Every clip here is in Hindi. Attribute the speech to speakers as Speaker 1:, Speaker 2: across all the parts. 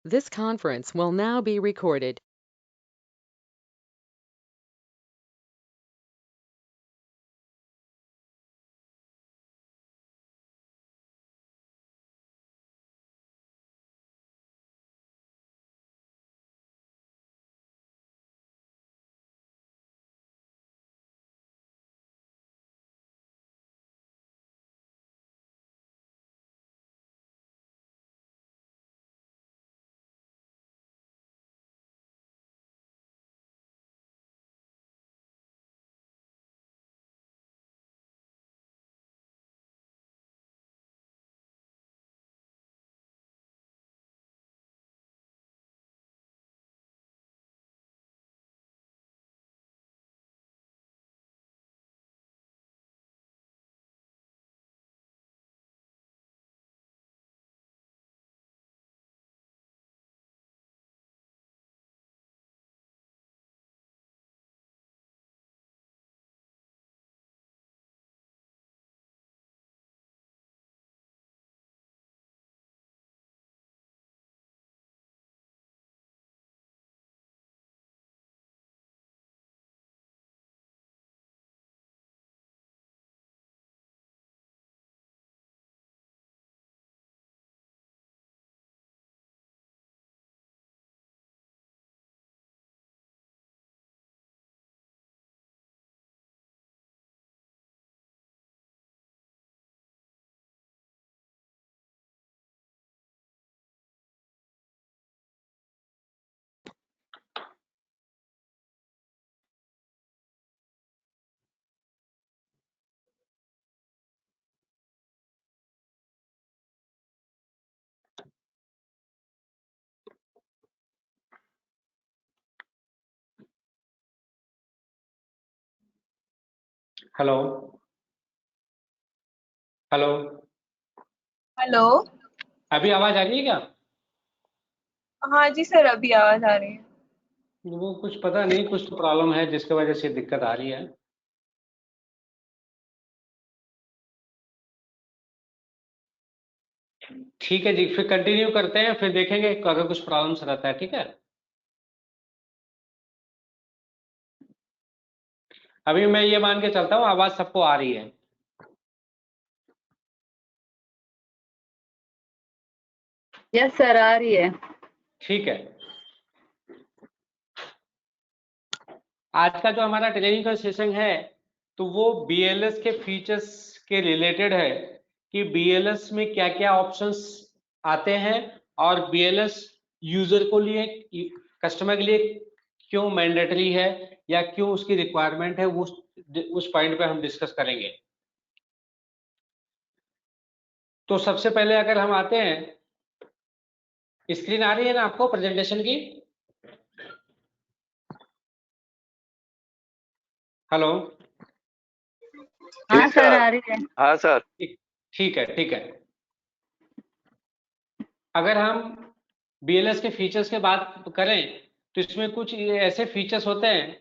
Speaker 1: This conference will now be recorded.
Speaker 2: Hello hello.
Speaker 3: Hello.
Speaker 2: अभी आवाज आ रही है क्या?
Speaker 3: हाँ जी सर, अभी आवाज आ रही है।
Speaker 2: वो कुछ पता नहीं, कुछ तो प्रॉब्लम है जिसकी वजह से दिक्कत आ रही है। ठीक है जी, फिर कंटिन्यू करते हैं, फिर देखेंगे अगर कुछ प्रॉब्लम्स रहता है। ठीक है, अभी मैं ये मान के चलता हूँ आवाज सबको आ रही है।
Speaker 4: यस सर, आ रही है।
Speaker 2: ठीक है, आज का जो हमारा ट्रेनिंग का सेशन है तो वो बीएलएस के फीचर्स के रिलेटेड है कि बीएलएस में क्या क्या ऑप्शंस आते हैं और बीएलएस यूजर को लिए, कस्टमर के लिए क्यों मैंडेटरी है या क्यों उसकी रिक्वायरमेंट है, उस पॉइंट पे हम डिस्कस करेंगे। तो सबसे पहले अगर हम आते हैं, स्क्रीन आ रही है ना आपको प्रेजेंटेशन की? हेलो।
Speaker 4: हाँ सर, आ रही है।
Speaker 5: हाँ सर।
Speaker 2: ठीक है, ठीक है। अगर हम बीएलएस के फीचर्स के बात करें तो इसमें कुछ ऐसे फीचर्स होते हैं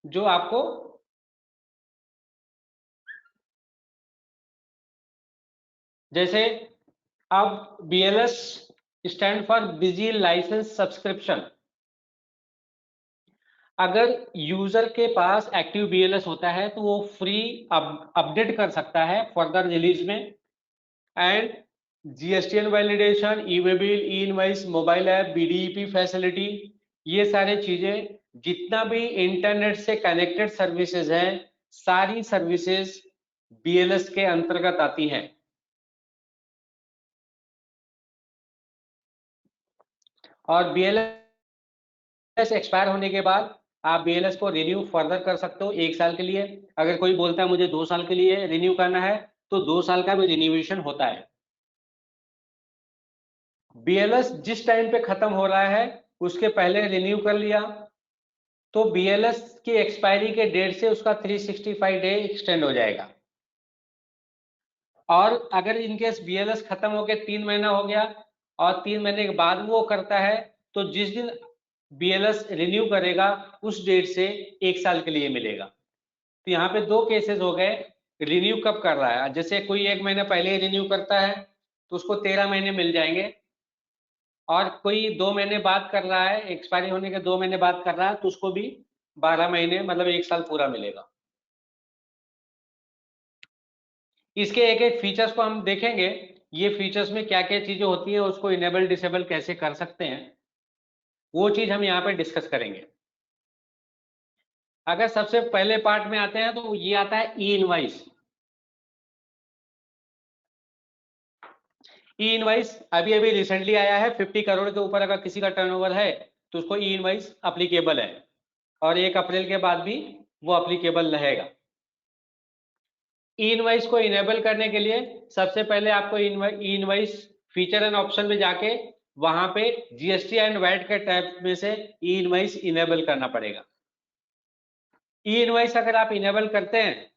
Speaker 2: जो आपको जैसे, अब BLS stand for busy license subscription. अगर यूजर के पास एक्टिव बीएलएस होता है तो वो फ्री अपडेट कर सकता है फर्दर रिलीज में। And GSTN validation, e way bill, e invoice, mobile app, BDEP facility, ये सारे चीजें, जितना भी इंटरनेट से कनेक्टेड सर्विसेज हैं, सारी सर्विसेज बीएलएस के अंतर्गत आती हैं। और बीएलएस एक्सपायर होने के बाद आप बीएलएस को रिन्यू फर्दर कर सकते हो 1 साल के लिए। अगर कोई बोलता है मुझे 2 साल के लिए रिन्यू करना है तो 2 साल का भी रिन्यूएशन होता है। बीएलएस जिस टाइम पे खत्म हो रहा है उसके पहले रिन्यू कर लिया तो बीएलएस की एक्सपायरी के डेट से उसका 365 डे एक्सटेंड हो जाएगा। और अगर इनकेस बीएलएस खत्म होके 3 महीना हो गया और 3 महीने के बाद वो करता है तो जिस दिन बीएलएस रिन्यू करेगा उस डेट से 1 साल के लिए मिलेगा। तो यहाँ पे 2 केसेस हो गए, रिन्यू कब कर रहा है। जैसे कोई 1 महीने पहले ही रिन्यू करता है तो उसको 13 महीने मिल जाएंगे। और कोई 2 महीने बाद कर रहा है, एक्सपायरी होने के 2 महीने बाद कर रहा है, तो उसको भी 12 महीने मतलब 1 साल पूरा मिलेगा। इसके एक एक फीचर्स को हम देखेंगे, ये फीचर्स में क्या क्या चीजें होती है, उसको इनेबल डिसेबल कैसे कर सकते हैं, वो चीज हम यहाँ पे डिस्कस करेंगे। अगर सबसे पहले पार्ट में आते हैं तो ये आता है ई इनवाइस। ई इनवाइस अभी अभी रिसेंटली आया है, 50 करोड़ के ऊपर अगर किसी का टर्नओवर है तो उसको ई इनवाइस अप्लीकेबल है, और 1 अप्रैल के बाद भी वो अप्लीकेबल रहेगा। ई इनवाइस को इनेबल करने के लिए सबसे पहले आपको ई इनवाइस फीचर एंड ऑप्शन में जाके वहां पे जीएसटी एंड वैट के टैब में से ई इनवाइस इनेबल करना पड़ेगा। ई इनवाइस अगर आप इनेबल करते हैं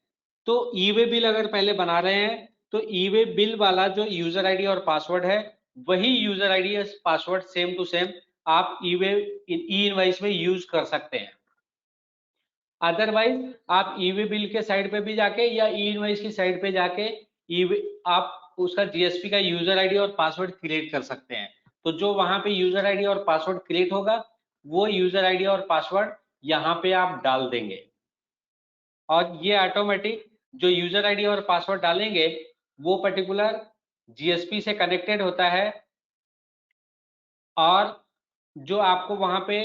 Speaker 2: तो ई वे बिल अगर पहले बना रहे हैं तो ई वे बिल वाला जो यूजर आईडी और पासवर्ड है, वही यूजर आईडी और पासवर्ड सेम टू सेम आप ई इनवाइस में यूज कर सकते हैं। अदरवाइज आप ई वे बिल के साइड पे भी जाके या ई इनवाइस की साइड पे जाके आप उसका जीएसपी का यूजर आईडी और पासवर्ड क्रिएट कर सकते हैं। तो जो वहां पे यूजर आईडी और पासवर्ड क्रिएट होगा, वो यूजर आईडी और पासवर्ड यहाँ पे आप डाल देंगे, और ये ऑटोमेटिक जो यूजर आईडी और पासवर्ड डालेंगे वो पर्टिकुलर जीएसपी से कनेक्टेड होता है, और जो आपको वहां पे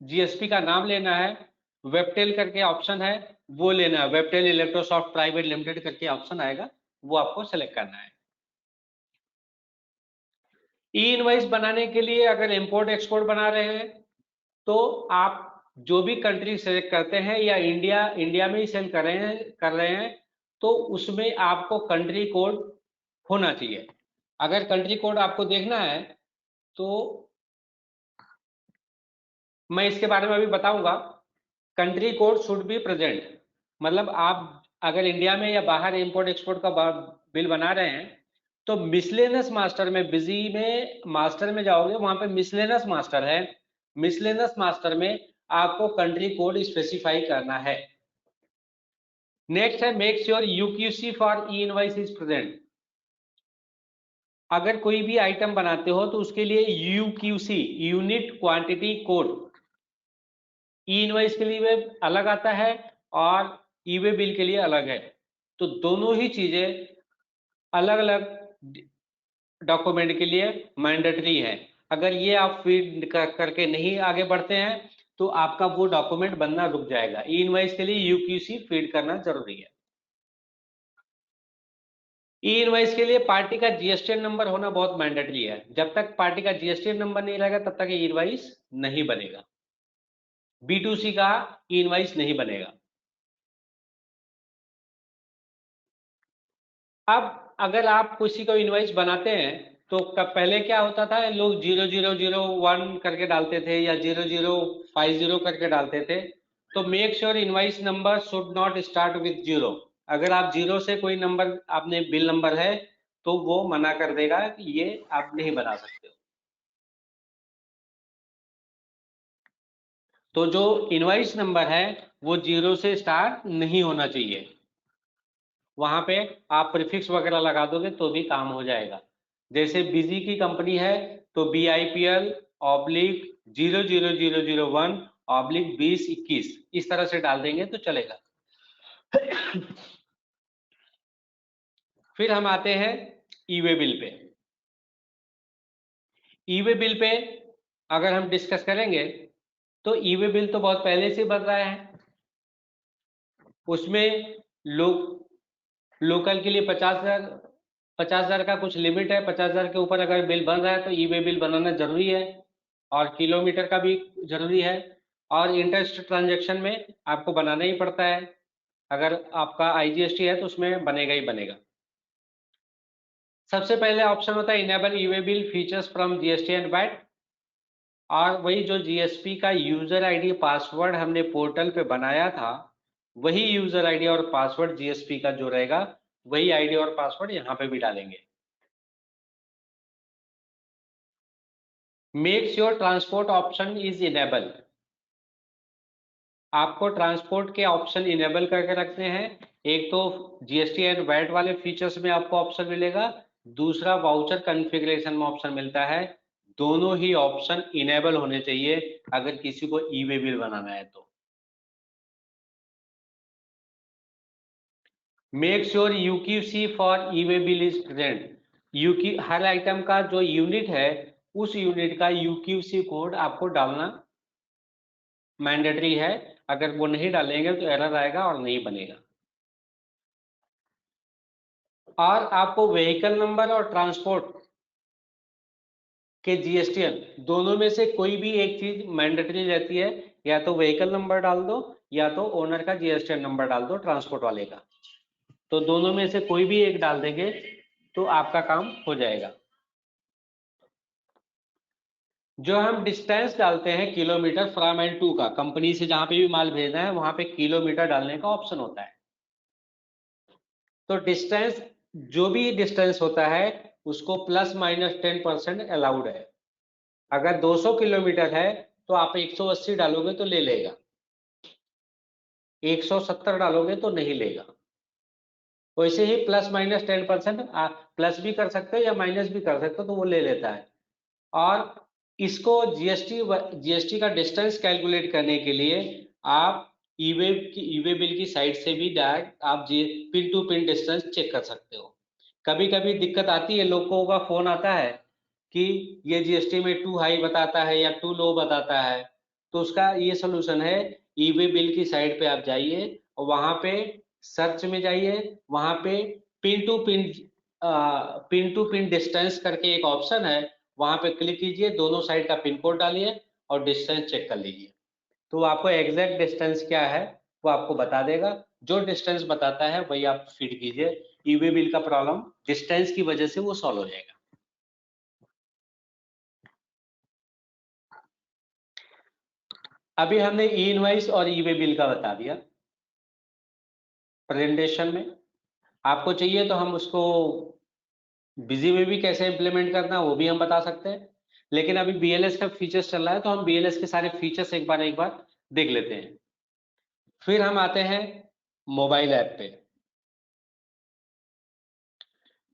Speaker 2: जीएसपी का नाम लेना है, वेबटेल करके ऑप्शन है वो लेना है, वेबटेल इलेक्ट्रोसॉफ्ट प्राइवेट लिमिटेड करके ऑप्शन आएगा, वो आपको सेलेक्ट करना है। ई इनवाइस बनाने के लिए अगर इंपोर्ट एक्सपोर्ट बना रहे हैं तो आप जो भी कंट्री सेलेक्ट करते हैं या इंडिया में ही सेल कर रहे हैं तो उसमें आपको कंट्री कोड होना चाहिए। अगर कंट्री कोड आपको देखना है तो मैं इसके बारे में अभी बताऊंगा। Country code should be present, मतलब आप अगर इंडिया में या बाहर इंपोर्ट एक्सपोर्ट का बिल बना रहे हैं तो मिसलेनस मास्टर में, बिजी में मास्टर में जाओगे, वहां पे मिसलेनस मास्टर है, मिसलेनस मास्टर में आपको कंट्री कोड स्पेसिफाई करना है। नेक्स्ट है make sure UQC for E invoice is present. अगर कोई भी आइटम बनाते हो तो उसके लिए यूक्यूसी यूनिट क्वांटिटी कोड ई इनवाइस के लिए अलग आता है और ई वे बिल के लिए अलग है, तो दोनों ही चीजें अलग अलग डॉक्यूमेंट के लिए मैंडेटरी है। अगर ये आप फीड करके नहीं आगे बढ़ते हैं तो आपका वो डॉक्यूमेंट बनना रुक जाएगा। ई इनवाइस के लिए यूक्यूसी फीड करना जरूरी है। ई इनवाइस के लिए पार्टी का जीएसटीएन नंबर होना बहुत मैंडेटरी है। जब तक पार्टी का जीएसटीएन नंबर नहीं रहेगा तब तक ई इनवाइस नहीं बनेगा, B2C का ई इनवाइस नहीं बनेगा। अब अगर आप किसी को इनवाइस बनाते हैं तो पहले क्या होता था, लोग 0001 करके डालते थे या 0050 करके डालते थे। तो make sure invoice number should not start with 0। अगर आप 0 से कोई नंबर आपने बिल नंबर है तो वो मना कर देगा कि ये आप नहीं बना सकते हो। तो जो इनवाइस नंबर है वो 0 से स्टार्ट नहीं होना चाहिए। वहां पे आप प्रीफिक्स वगैरह लगा दोगे तो भी काम हो जाएगा। जैसे बिजी की कंपनी है तो BIPL/00001/2021 इस तरह से डाल देंगे तो चलेगा। फिर हम आते हैं ई वे बिल पे। ई वे बिल पे अगर हम डिस्कस करेंगे तो ई वे बिल तो बहुत पहले से बन रहा है, उसमें लोकल के लिए 50,000 का कुछ लिमिट है। 50,000 के ऊपर अगर बिल बन रहा है तो ई वे बिल बनाना जरूरी है, और किलोमीटर का भी जरूरी है, और इंटरेस्ट ट्रांजैक्शन में आपको बनाना ही पड़ता है। अगर आपका IGST है तो उसमें बनेगा ही बनेगा। सबसे पहले ऑप्शन होता है enable e way bill features from GST and VAT, और वही जो GSP का यूजर आईडी पासवर्ड हमने पोर्टल पे बनाया था वही यूजर आईडी और पासवर्ड GSP का जो रहेगा वही आईडी और पासवर्ड यहाँ पे भी डालेंगे। Make sure transport option is enable. आपको ट्रांसपोर्ट के ऑप्शन इनेबल करके रखने हैं। एक तो GST एंड वैट वाले फीचर्स में आपको ऑप्शन मिलेगा, दूसरा वाउचर कॉन्फ़िगरेशन में ऑप्शन मिलता है, दोनों ही ऑप्शन इनेबल होने चाहिए अगर किसी को ई वे बिल बनाना है तो। Make sure UQC for e way bill is present. UQ हर आइटम का जो यूनिट है उस यूनिट का यूक्यूसी कोड आपको डालना मैंडेटरी है। अगर वो नहीं डालेंगे तो एरर आएगा और नहीं बनेगा। और आपको व्हीकल नंबर और ट्रांसपोर्ट के जीएसटीएन दोनों में से कोई भी एक चीज मैंडेटरी रहती है, या तो व्हीकल नंबर डाल दो या तो ओनर का जीएसटीएन नंबर डाल दो ट्रांसपोर्ट वाले का। तो दोनों में से कोई भी एक डाल देंगे तो आपका काम हो जाएगा। जो हम डिस्टेंस डालते हैं किलोमीटर फ्रॉम एंड टू का, कंपनी से जहां पे भी माल भेजना है वहां पे किलोमीटर डालने का ऑप्शन होता है। तो डिस्टेंस, जो भी डिस्टेंस होता है उसको ±10% अलाउड है। अगर 200 किलोमीटर है तो आप 180 डालोगे तो ले लेगा, 170 डालोगे तो नहीं लेगा। वैसे ही ±10% प्लस भी कर सकते हो या माइनस भी कर सकते हो तो वो ले लेता है। और इसको जीएसटी का डिस्टेंस कैलकुलेट करने के लिए आप ईवे बिल की साइट से भी डायरेक्ट आप pin to pin distance check कर सकते हो। कभी कभी दिक्कत आती है, लोगों का फोन आता है कि ये जीएसटी में टू हाई बताता है या टू लो बताता है, तो उसका ये सोल्यूशन है, ईवे बिल की साइट पे आप जाइए और वहां पे सर्च में जाइए, वहां पे पिन टू पिन डिस्टेंस करके एक ऑप्शन है, वहां पे क्लिक कीजिए, दोनों साइड का पिन कोड डालिए और डिस्टेंस चेक कर लीजिए। तो आपको एग्जैक्ट डिस्टेंस क्या है वो आपको बता देगा। जो डिस्टेंस बताता है वही आप फीड कीजिए। ईवे बिल का प्रॉब्लम डिस्टेंस की वजह से वो सॉल्व हो जाएगा। अभी हमने ई इनवॉइस और ईवे बिल का बता दिया प्रेजेंटेशन में। आपको चाहिए तो हम उसको बिजी में भी कैसे इंप्लीमेंट करना वो भी हम बता सकते हैं, लेकिन अभी बीएलएस का फीचर्स चल रहा है तो हम बीएलएस के सारे फीचर्स एक बार देख लेते हैं। फिर हम आते हैं मोबाइल ऐप पे।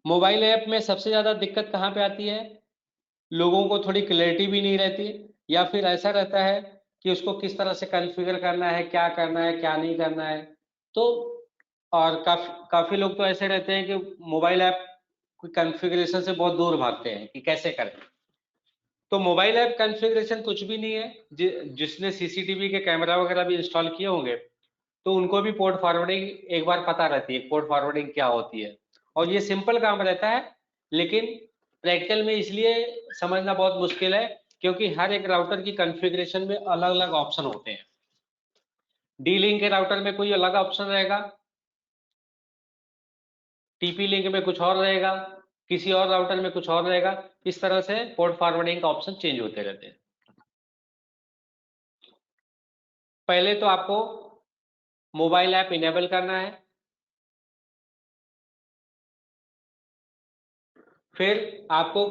Speaker 2: मोबाइल ऐप में सबसे ज्यादा दिक्कत कहाँ पे आती है, लोगों को थोड़ी क्लैरिटी भी नहीं रहती, या फिर ऐसा रहता है कि उसको किस तरह से कॉन्फ़िगर करना है, क्या करना है क्या नहीं करना है। तो और काफी लोग तो ऐसे रहते हैं कि मोबाइल ऐप कॉन्फ़िगरेशन से बहुत दूर भागते हैं कि कैसे करें। तो मोबाइल ऐप कॉन्फ़िगरेशन कुछ भी नहीं है। जिसने सीसीटीवी के कैमरा वगैरह भी इंस्टॉल किए होंगे तो उनको भी पोर्ट फॉरवर्डिंग एक बार पता रहती है, पोर्ट फॉरवर्डिंग क्या होती है। और ये सिंपल काम रहता है, लेकिन प्रैक्टिकल में इसलिए समझना बहुत मुश्किल है क्योंकि हर एक राउटर की कॉन्फ़िगरेशन में अलग अलग ऑप्शन होते हैं। डी लिंक के राउटर में कोई अलग ऑप्शन रहेगा, टीपी लिंक में कुछ और रहेगा, किसी और राउटर में कुछ और रहेगा। इस तरह से पोर्ट फॉरवर्डिंग का ऑप्शन चेंज होते रहते हैं। पहले तो आपको मोबाइल ऐप इनेबल करना है, फिर आपको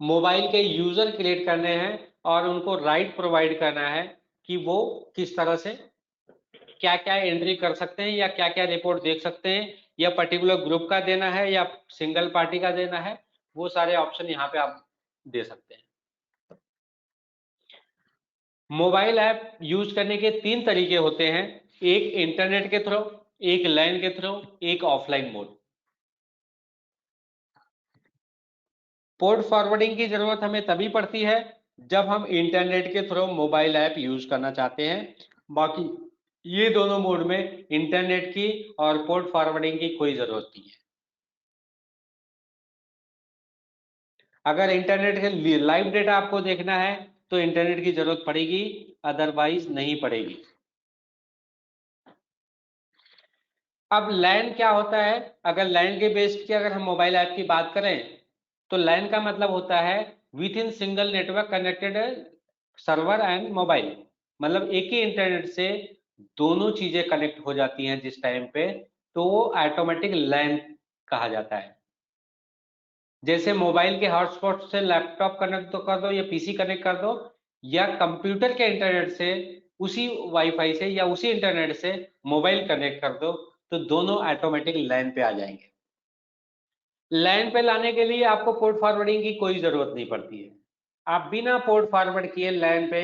Speaker 2: मोबाइल के यूजर क्रिएट करने हैं और उनको राइट प्रोवाइड करना है कि वो किस तरह से क्या क्या एंट्री कर सकते हैं या क्या क्या रिपोर्ट देख सकते हैं, या पर्टिकुलर ग्रुप का देना है या सिंगल पार्टी का देना है। वो सारे ऑप्शन यहाँ पे आप दे सकते हैं। मोबाइल ऐप यूज करने के 3 तरीके होते हैं, एक इंटरनेट के थ्रू, एक लैन के थ्रू, एक ऑफलाइन मोड। पोर्ट फॉरवर्डिंग की जरूरत हमें तभी पड़ती है जब हम इंटरनेट के थ्रू मोबाइल ऐप यूज करना चाहते हैं। बाकी ये दोनों मोड में इंटरनेट की और पोर्ट फॉरवर्डिंग की कोई जरूरत नहीं है। अगर इंटरनेट के लाइव डेटा आपको देखना है तो इंटरनेट की जरूरत पड़ेगी, अदरवाइज नहीं पड़ेगी। अब लैन क्या होता है, अगर लैन के बेस्ड की अगर हम मोबाइल ऐप की बात करें तो लैन का मतलब होता है with in single network connected server and mobile. मतलब एक ही इंटरनेट से दोनों चीजें कनेक्ट हो जाती हैं जिस टाइम पे, तो वो ऑटोमेटिक लैन कहा जाता है। जैसे मोबाइल के हॉटस्पॉट से लैपटॉप कनेक्ट तो कर दो या पीसी कनेक्ट कर दो, या कंप्यूटर के इंटरनेट से उसी वाईफाई से या उसी इंटरनेट से मोबाइल कनेक्ट कर दो, तो दोनों ऑटोमेटिक लैन पे आ जाएंगे। लैन पे लाने के लिए आपको पोर्ट फॉरवर्डिंग की कोई जरूरत नहीं पड़ती है। आप बिना पोर्ट फॉरवर्ड किए लैन पे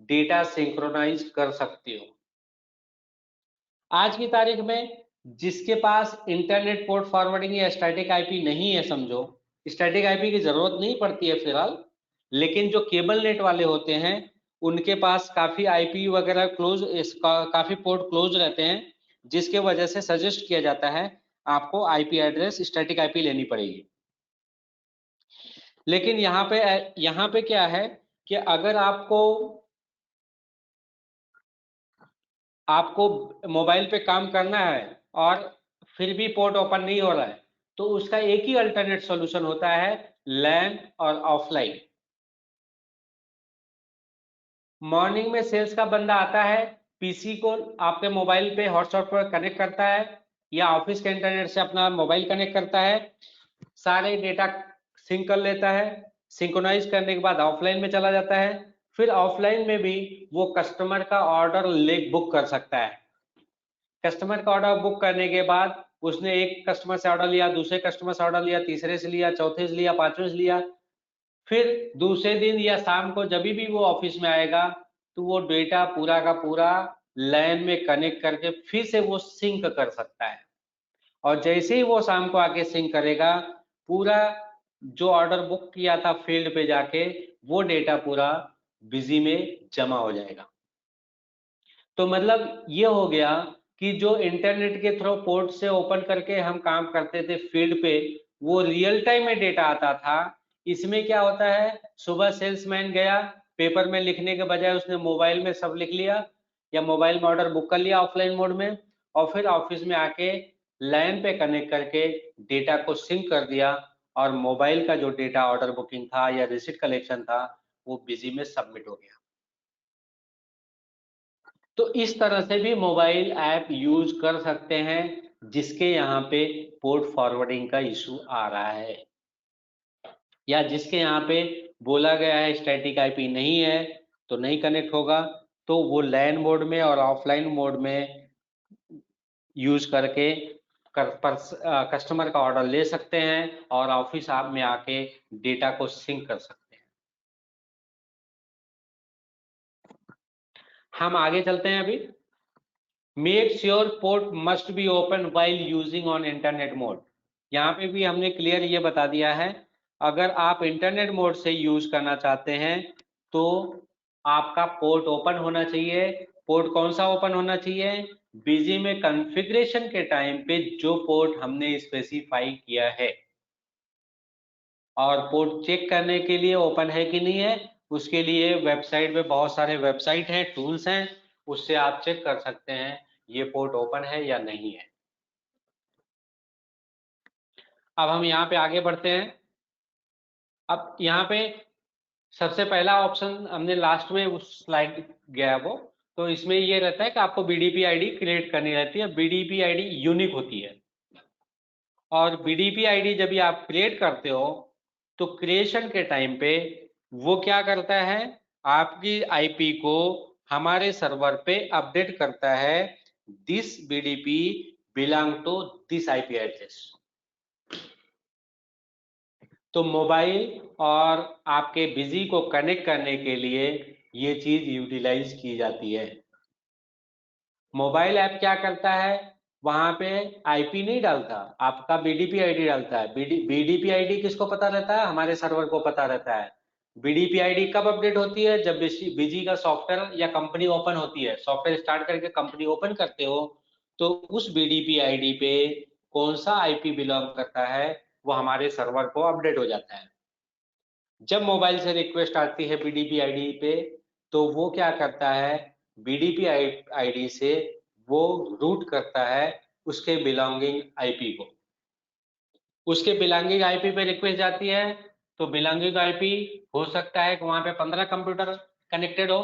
Speaker 2: डेटा सिंक्रोनाइज कर सकते हो। आज की तारीख में जिसके पास इंटरनेट पोर्ट फॉरवर्डिंग या स्टैटिक आईपी नहीं है, समझो स्टैटिक आईपी की जरूरत नहीं पड़ती है फिलहाल, लेकिन जो केबल नेट वाले होते हैं उनके पास काफी आईपी वगैरह क्लोज, काफी पोर्ट क्लोज रहते हैं, जिसके वजह से सजेस्ट किया जाता है आपको आईपी एड्रेस स्टैटिक आईपी लेनी पड़ेगी। लेकिन यहाँ पे क्या है कि अगर आपको मोबाइल पे काम करना है और फिर भी पोर्ट ओपन नहीं हो रहा है, तो उसका एक ही अल्टरनेट सॉल्यूशन होता है, लैन और ऑफलाइन। मॉर्निंग में सेल्स का बंदा आता है, पीसी को आपके मोबाइल पे हॉटस्पॉट पर कनेक्ट करता है या ऑफिस के इंटरनेट से अपना मोबाइल कनेक्ट करता है, सारे डेटा सिंक कर लेता है, सिंक्रोनाइज करने के बाद ऑफलाइन में चला जाता है। फिर ऑफलाइन में भी वो कस्टमर का ऑर्डर बुक कर सकता है। कस्टमर का ऑर्डर बुक करने के बाद उसने एक कस्टमर से ऑर्डर लिया, दूसरे कस्टमर से ऑर्डर लिया, तीसरे से लिया, चौथे से लिया, पांचवें से लिया, फिर दूसरे दिन या शाम को जब भी वो ऑफिस में आएगा तो वो डेटा पूरा का पूरा लैन में कनेक्ट करके फिर से वो सिंक कर सकता है। और जैसे ही वो शाम को आके सिंक करेगा, पूरा जो ऑर्डर बुक किया था फील्ड पे जाके वो डेटा पूरा बिजी में जमा हो जाएगा। तो मतलब ये हो गया कि जो इंटरनेट के थ्रू पोर्ट से ओपन करके हम काम करते थे फील्ड पे, वो रियल टाइम में डेटा आता था। इसमें क्या होता है, सुबह सेल्समैन गया, पेपर में लिखने के बजाय उसने मोबाइल में सब लिख लिया या मोबाइल में ऑर्डर बुक कर लिया ऑफलाइन मोड में, और फिर ऑफिस में आके लैन पे कनेक्ट करके डेटा को सिंक कर दिया, और मोबाइल का जो डेटा ऑर्डर बुकिंग था या रिसीट कलेक्शन था वो बिजी में सबमिट हो गया। तो इस तरह से भी मोबाइल ऐप यूज कर सकते हैं जिसके यहाँ पे पोर्ट फॉरवर्डिंग का इशू आ रहा है, या जिसके यहाँ पे बोला गया है स्टैटिक आईपी नहीं है तो नहीं कनेक्ट होगा, तो वो लैन मोड में और ऑफलाइन मोड में यूज करके कस्टमर का ऑर्डर ले सकते हैं और ऑफिस आप में आके डेटा को सिंक कर सकते हैं। हम आगे चलते हैं अभी। Make sure port must be open while using on internet mode. यहाँ पे भी हमने क्लियर ये बता दिया है, अगर आप इंटरनेट मोड से यूज करना चाहते हैं तो आपका पोर्ट ओपन होना चाहिए। पोर्ट कौन सा ओपन होना चाहिए, बिजी में कॉन्फ़िगरेशन के टाइम पे जो पोर्ट हमने स्पेसिफाई किया है, और पोर्ट चेक करने के लिए ओपन है कि नहीं है उसके लिए वेबसाइट पे बहुत सारे वेबसाइट हैं, टूल्स हैं, उससे आप चेक कर सकते हैं ये पोर्ट ओपन है या नहीं है। अब हम यहाँ पे आगे बढ़ते हैं। अब यहाँ पे सबसे पहला ऑप्शन हमने लास्ट में उस स्लाइड गया वो, तो इसमें ये रहता है कि आपको बीडीपी आईडी क्रिएट करनी रहती है। बीडीपी आईडी यूनिक होती है, और बीडीपी आईडी जब भी आप क्रिएट करते हो तो क्रिएशन के टाइम पे वो क्या करता है, आपकी आईपी को हमारे सर्वर पे अपडेट करता है, this BDP belong to this IP address. तो मोबाइल और आपके बिजी को कनेक्ट करने के लिए ये चीज यूटिलाइज की जाती है। मोबाइल ऐप क्या करता है, वहां पे आईपी नहीं डालता, आपका बीडीपी आईडी डालता है। बीडीपी आईडी किसको पता रहता है, हमारे सर्वर को पता रहता है। बीडीपी आईडी कब अपडेट होती है, जब बिजी का सॉफ्टवेयर या कंपनी ओपन होती है, सॉफ्टवेयर स्टार्ट करके कंपनी ओपन करते हो, तो उस बीडीपी आईडी पे कौन सा आईपी बिलोंग करता है वो हमारे सर्वर को अपडेट हो जाता है। जब मोबाइल से रिक्वेस्ट आती है बीडीपी आईडी पे, तो वो क्या करता है, बीडीपी आईडी से वो रूट करता है उसके बिलोंगिंग आईपी को। उसके बिलोंगिंग आईपी पे रिक्वेस्ट जाती है, तो बिलोंगिंग आईपी हो सकता है कि वहां पे 15 कंप्यूटर कनेक्टेड हो,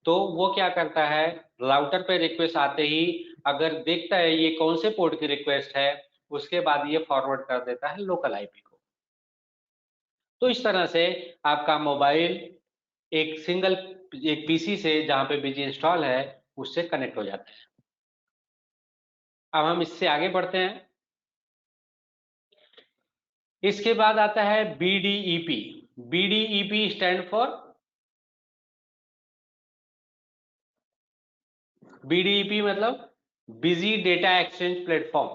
Speaker 2: तो वो क्या करता है, राउटर पे रिक्वेस्ट आते ही अगर देखता है ये कौन से पोर्ट की रिक्वेस्ट है, उसके बाद ये फॉरवर्ड कर देता है लोकल आईपी को। तो इस तरह से आपका मोबाइल एक पीसी से जहां पे बिजी इंस्टॉल है उससे कनेक्ट हो जाता है। अब हम इससे आगे बढ़ते हैं। इसके बाद आता है बीडीईपी। BDEP स्टैंड फॉर BDEP मतलब busy data exchange platform.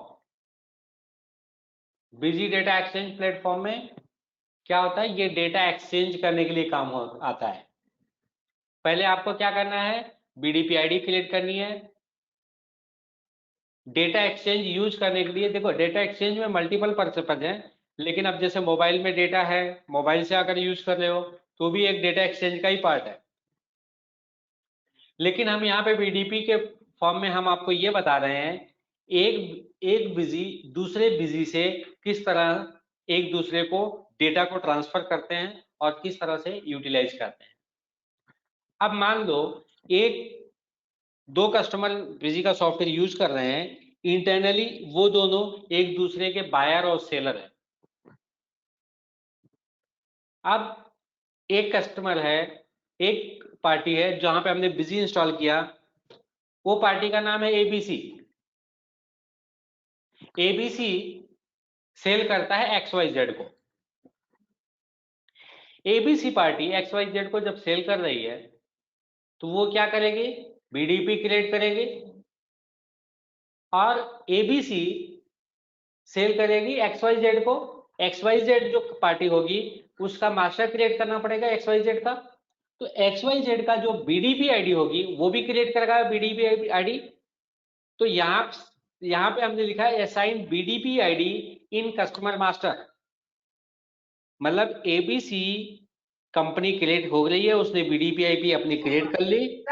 Speaker 2: Busy data exchange platform में क्या होता है, ये डेटा एक्सचेंज करने के लिए काम आता है। पहले आपको क्या करना है, BDP ID क्रिएट करनी है। डेटा एक्सचेंज यूज करने के लिए देखो, डेटा एक्सचेंज में मल्टीपल पर्पज है, लेकिन अब जैसे मोबाइल में डेटा है, मोबाइल से अगर यूज कर रहे हो तो भी एक डेटा एक्सचेंज का ही पार्ट है। लेकिन हम यहाँ पे BDP के फॉर्म में हम आपको ये बता रहे हैं, एक बिजी दूसरे बिजी से किस तरह एक दूसरे को डेटा को ट्रांसफर करते हैं और किस तरह से यूटिलाइज करते हैं। अब मान लो दो कस्टमर बिजी का सॉफ्टवेयर यूज कर रहे हैं, इंटरनली वो दोनों एक दूसरे के बायर और सेलर है। अब एक कस्टमर है, एक पार्टी है जहां पे हमने बिजी इंस्टॉल किया, वो पार्टी का नाम है ABC। ABC सेल करता है XYZ को। ABC पार्टी XYZ को जब सेल कर रही है तो वो क्या करेगी, BDP क्रिएट करेगी और ABC सेल करेगी XYZ को। XYZ जो पार्टी होगी उसका मास्टर क्रिएट करना पड़ेगा XYZ का, तो XYZ का जो BDP ID होगी वो भी क्रिएट करेगा BDP ID। तो यहाँ पे हमने लिखा है assign BDP ID in customer master, मतलब ABC कंपनी क्रिएट हो रही है, उसने BDP ID अपनी क्रिएट कर ली।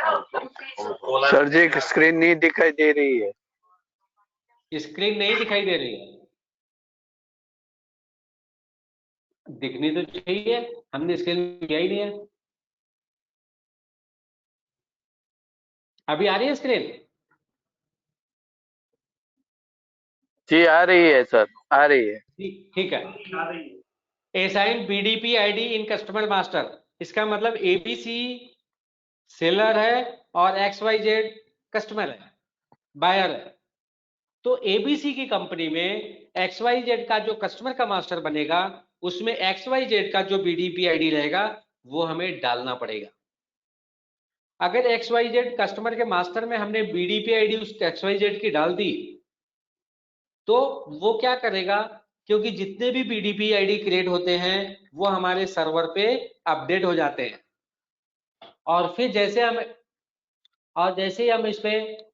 Speaker 5: सर जी स्क्रीन नहीं दिखाई दे रही है।
Speaker 2: स्क्रीन नहीं दिखाई दे रही है, दिखनी तो चाहिए, हमने स्क्रीन किया ही नहीं है। अभी आ रही है स्क्रीन?
Speaker 5: जी आ रही है सर, आ रही है।
Speaker 2: ठीक है। Assign BDP ID in customer master, इसका मतलब ABC सेलर है और XYZ कस्टमर है, बायर है। तो ABC की कंपनी में XYZ का जो कस्टमर का मास्टर बनेगा, उसमें XYZ का जो BDP ID रहेगा वो हमें डालना पड़ेगा। अगर XYZ कस्टमर के मास्टर में हमने BDP ID उस XYZ की डाल दी तो वो क्या करेगा, क्योंकि जितने भी BDP ID क्रिएट होते हैं वो हमारे सर्वर पे अपडेट हो जाते हैं, और फिर जैसे ही हम इस पे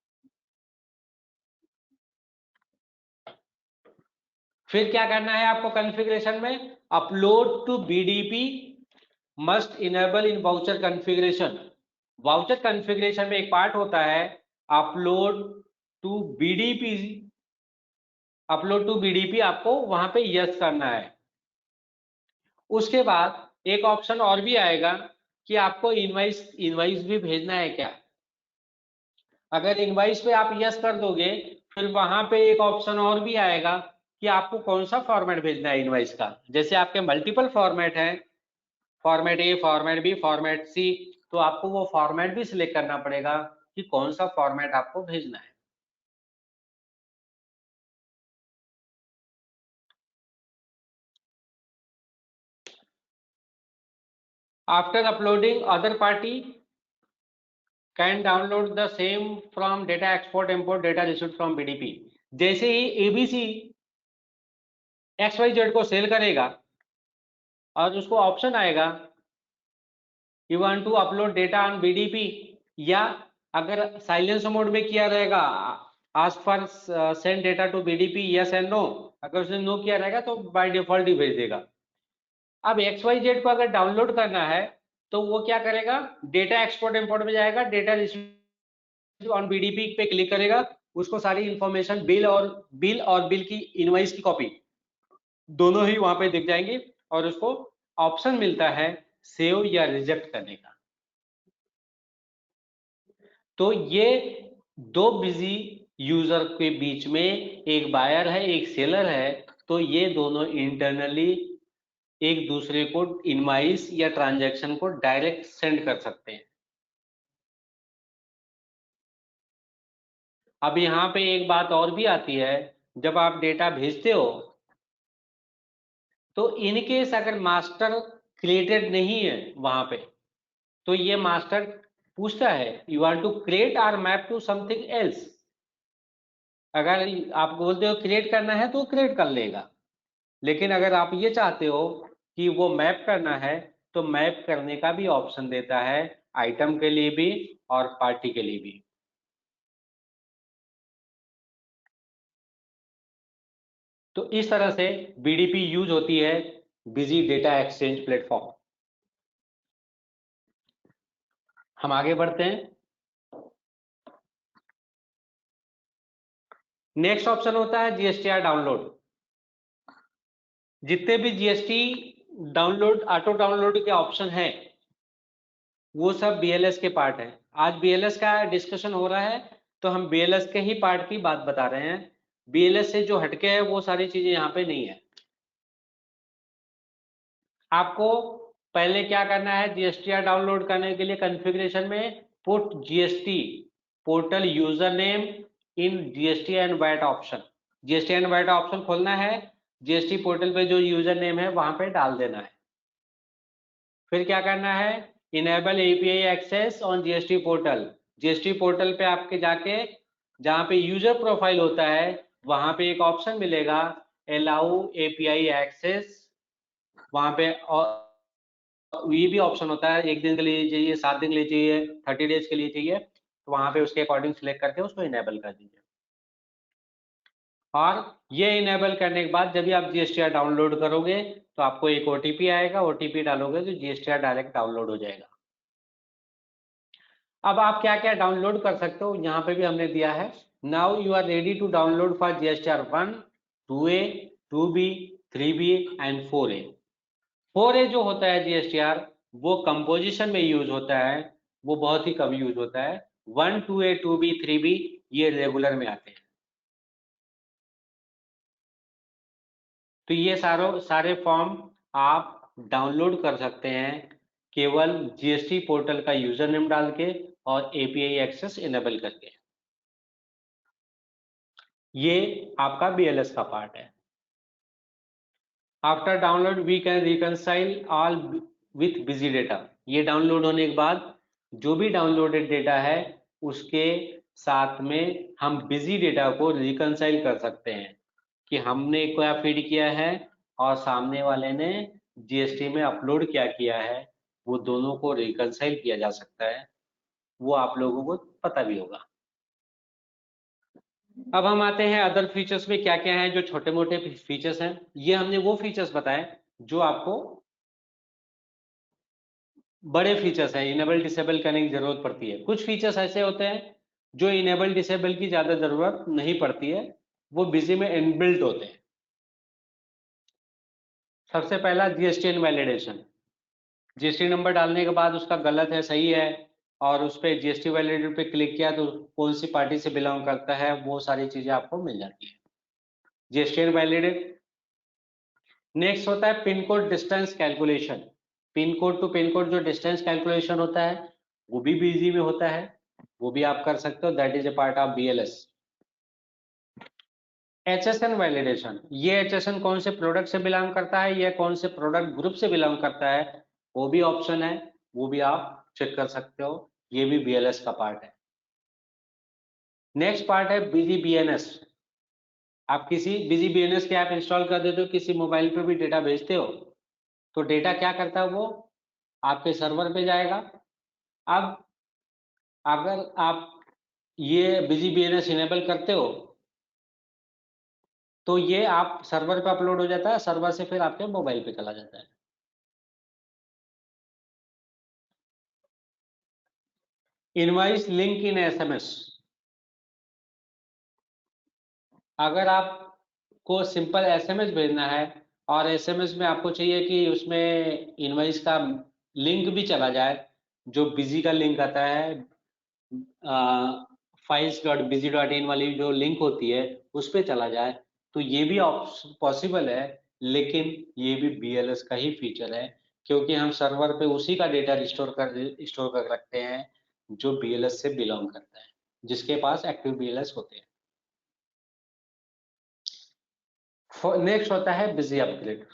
Speaker 2: फिर क्या करना है आपको कॉन्फ़िगरेशन में, upload to BDP must enable in voucher configuration. Voucher configuration में एक पार्ट होता है upload to BDP। Upload to BDP आपको वहां पे यस करना है। उसके बाद एक ऑप्शन और भी आएगा कि आपको इनवाइस भी भेजना है क्या। अगर इनवाइस पे आप यस कर दोगे फिर वहां पे एक ऑप्शन और भी आएगा कि आपको कौन सा फॉर्मेट भेजना है इनवाइस का। जैसे आपके मल्टीपल फॉर्मेट हैं, format A, format B, format C, तो आपको वो फॉर्मेट भी सिलेक्ट करना पड़ेगा कि कौन सा फॉर्मेट आपको भेजना है। After uploading other party can download the same from data export import data received from BDP। जैसे ही ABC XYZ को सेल करेगा और उसको ऑप्शन आएगा you want to upload data on BDP, या अगर साइलेंस मोड में किया रहेगा ask for send data to BDP yes and no, अगर उसने नो किया रहेगा तो बाय डिफॉल्ट ही भेज देगा। अब XYZ को अगर डाउनलोड करना है तो वो क्या करेगा, डेटा एक्सपोर्ट इंपोर्ट में जाएगा, डेटा रिसीव ऑन BDP पे क्लिक करेगा, उसको सारी इंफॉर्मेशन बिल और बिल की इनवॉइस की कॉपी दोनों ही वहां पे दिख जाएंगे और उसको ऑप्शन मिलता है सेव या रिजेक्ट करने का। तो ये दो बिजी यूजर के बीच में एक बायर है एक सेलर है, तो ये दोनों इंटरनली एक दूसरे को इनवॉइस या ट्रांजैक्शन को डायरेक्ट सेंड कर सकते हैं। अब यहाँ पे एक बात और भी आती है, जब आप डेटा भेजते हो तो इनकेस अगर मास्टर क्रिएटेड नहीं है वहां पे, तो ये मास्टर पूछता है यू वांट टू क्रिएट और मैप टू समथिंग एल्स। अगर आप बोलते हो क्रिएट करना है तो क्रिएट कर लेगा, लेकिन अगर आप ये चाहते हो कि वो मैप करना है तो मैप करने का भी ऑप्शन देता है, आइटम के लिए भी और पार्टी के लिए भी। तो इस तरह से बीडीपी यूज होती है, बिजी डेटा एक्सचेंज प्लेटफॉर्म। हम आगे बढ़ते हैं। नेक्स्ट ऑप्शन होता है जीएसटीआर डाउनलोड। जितने भी जीएसटी डाउनलोड, ऑटो डाउनलोड के ऑप्शन है, वो सब बीएलएस के पार्ट है। आज बीएलएस का डिस्कशन हो रहा है, तो हम बीएलएस के ही पार्ट की बात बता रहे हैं। बीएलएस से जो हटके है वो सारी चीजें यहाँ पे नहीं है। आपको पहले क्या करना है, जीएसटीआर डाउनलोड करने के लिए कॉन्फ़िगरेशन में put GST portal user name in GST and VAT option, GST and VAT option खोलना है, जीएसटी पोर्टल पे जो यूजर नेम है वहां पे डाल देना है। फिर क्या करना है, enable API access on GST portal. GST portal पे आपके जाके जहां पे यूजर प्रोफाइल होता है वहां पे एक ऑप्शन मिलेगा अलाउ एपीआई एक्सेस। वहां पे ये भी ऑप्शन होता है, 1 दिन के लिए चाहिए, 7 दिन के लिए चाहिए, 30 डेज के लिए चाहिए, तो वहां पे उसके अकॉर्डिंग सिलेक्ट करके उसको इनेबल कर दीजिए। और ये इनेबल करने के बाद जब भी आप जीएसटीआर डाउनलोड करोगे तो आपको एक ओटीपी आएगा, ओटीपी डालोगे तो जीएसटीआर डायरेक्ट डाउनलोड हो जाएगा। अब आप क्या क्या डाउनलोड कर सकते हो यहाँ पे भी हमने दिया है। Now you are ready to download for GSTR 1, 2A, 2B, 3B and 4A। 4A जो होता है जीएसटीआर वो कंपोजिशन में यूज होता है, वो बहुत ही कम यूज होता है। 1, 2A, 2B, 3B ये रेगुलर में आते हैं। तो ये सारे फॉर्म आप डाउनलोड कर सकते हैं केवल जीएसटी पोर्टल का यूजर नेम डाल के और एपीआई एक्सेस इनेबल करके। ये आपका बीएलएस का पार्ट है। After download we can reconcile all with busy data. ये डाउनलोड होने के बाद जो भी डाउनलोडेड डेटा है उसके साथ में हम बिजी डेटा को रिकंसाइल कर सकते हैं कि हमने क्या फीड किया है और सामने वाले ने जीएसटी में अपलोड क्या किया है, वो दोनों को रिकंसाइल किया जा सकता है। वो आप लोगों को पता भी होगा। अब हम आते हैं अदर फीचर्स में क्या क्या है जो छोटे मोटे फीचर्स हैं। ये हमने वो फीचर्स बताए जो आपको बड़े फीचर्स हैं, इनेबल डिसेबल करने की जरूरत पड़ती है। कुछ फीचर्स ऐसे होते हैं जो इनेबल डिसेबल की ज्यादा जरूरत नहीं पड़ती है, वो बिजी में इनबिल्ट होते हैं। सबसे पहला जीएसटी वैलिडेशन। जीएसटी नंबर डालने के बाद उसका गलत है सही है और उस पर जीएसटी वैलिडेटर पे क्लिक किया तो कौन सी पार्टी से बिलोंग करता है वो सारी चीजें आपको मिल जाती है। GST validate. नेक्स्ट होता है pin code distance calculation. Pin code to pin code जो डिस्टेंस कैलकुलेशन होता है वो भी बिजी में होता है, वो भी आप कर सकते हो, that is a part of BLS. HSN validation. ये HSN कौन से प्रोडक्ट से बिलोंग करता है या कौन से प्रोडक्ट ग्रुप से बिलोंग करता है वो भी ऑप्शन है, वो भी आप चेक कर सकते हो, ये भी बीएलएस का पार्ट है। नेक्स्ट पार्ट है बिजी बीएनएस। आप किसी बिजी बीएनएस के ऐप इंस्टॉल कर देते हो, किसी मोबाइल पे भी डेटा भेजते हो तो डेटा क्या करता है, वो आपके सर्वर पे जाएगा। अब अगर आप ये बिजी बीएनएस इनेबल करते हो तो ये आप सर्वर पे अपलोड हो जाता है, सर्वर से फिर आपके मोबाइल पे चला जाता है। Invoice link in SMS. अगर आपको सिंपल एसएमएस भेजना है और एसएमएस में आपको चाहिए कि उसमें इनवॉइस का लिंक भी चला जाए, जो बिजी का लिंक आता है, files.busy.in वाली जो लिंक होती है उस पर चला जाए, तो ये भी पॉसिबल है, लेकिन ये भी बीएलएस का ही फीचर है क्योंकि हम सर्वर पे उसी का डेटा स्टोर कर रखते हैं जो बीएलएस से बिलोंग करता है, जिसके पास एक्टिव बीएलएस होते हैं। नेक्स्ट होता है बिजी अपग्रेड।